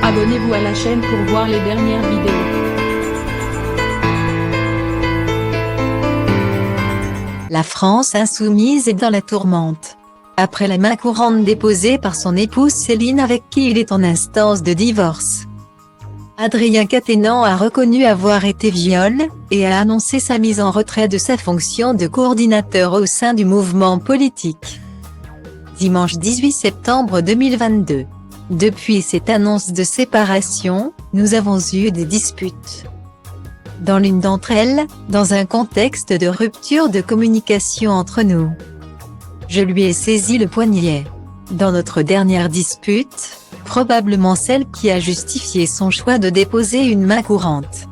Abonnez-vous à la chaîne pour voir les dernières vidéos. La France insoumise est dans la tourmente. Après la main courante déposée par son épouse Céline avec qui il est en instance de divorce, Adrien Quatennens a reconnu avoir été violé, et a annoncé sa mise en retrait de sa fonction de coordinateur au sein du mouvement politique. Dimanche 18 septembre 2022. Depuis cette annonce de séparation, nous avons eu des disputes. Dans l'une d'entre elles, dans un contexte de rupture de communication entre nous, je lui ai saisi le poignet. Dans notre dernière dispute, probablement celle qui a justifié son choix de déposer une main courante,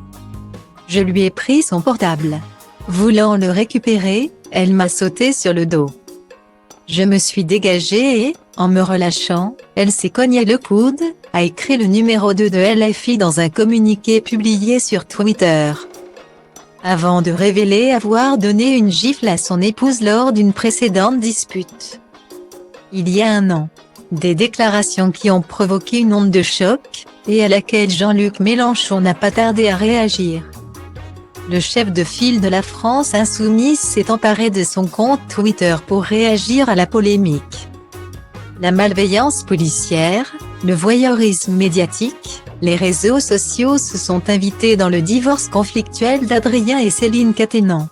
je lui ai pris son portable. Voulant le récupérer, elle m'a sauté sur le dos. Je me suis dégagé et, en me relâchant, elle s'est cogné le coude, a écrit le numéro 2 de LFI dans un communiqué publié sur Twitter. Avant de révéler avoir donné une gifle à son épouse lors d'une précédente dispute, il y a un an. Des déclarations qui ont provoqué une onde de choc, et à laquelle Jean-Luc Mélenchon n'a pas tardé à réagir. Le chef de file de la France insoumise s'est emparé de son compte Twitter pour réagir à la polémique. La malveillance policière, le voyeurisme médiatique, les réseaux sociaux se sont invités dans le divorce conflictuel d'Adrien et Céline Quatennens.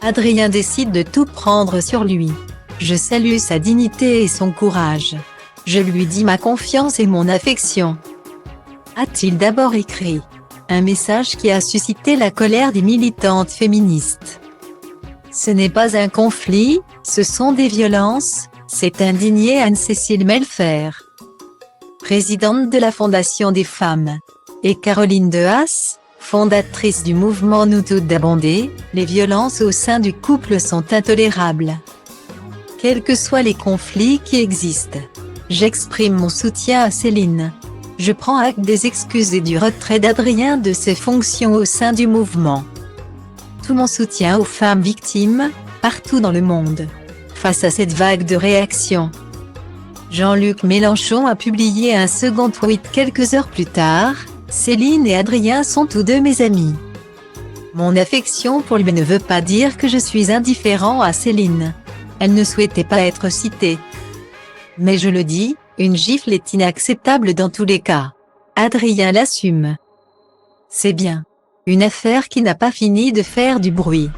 Adrien décide de tout prendre sur lui. Je salue sa dignité et son courage. Je lui dis ma confiance et mon affection, a-t-il d'abord écrit. Un message qui a suscité la colère des militantes féministes. Ce n'est pas un conflit, ce sont des violences, s'est indignée Anne-Cécile Melfer, présidente de la Fondation des femmes, et Caroline Dehaas, fondatrice du mouvement Nous Toutes d'Abondé. Les violences au sein du couple sont intolérables. Quels que soient les conflits qui existent, j'exprime mon soutien à Céline. Je prends acte des excuses et du retrait d'Adrien de ses fonctions au sein du mouvement. Tout mon soutien aux femmes victimes, partout dans le monde. Face à cette vague de réactions, Jean-Luc Mélenchon a publié un second tweet quelques heures plus tard. Céline et Adrien sont tous deux mes amis. Mon affection pour lui ne veut pas dire que je suis indifférent à Céline. Elle ne souhaitait pas être citée. Mais je le dis, une gifle est inacceptable dans tous les cas. Adrien l'assume. C'est bien. Une affaire qui n'a pas fini de faire du bruit.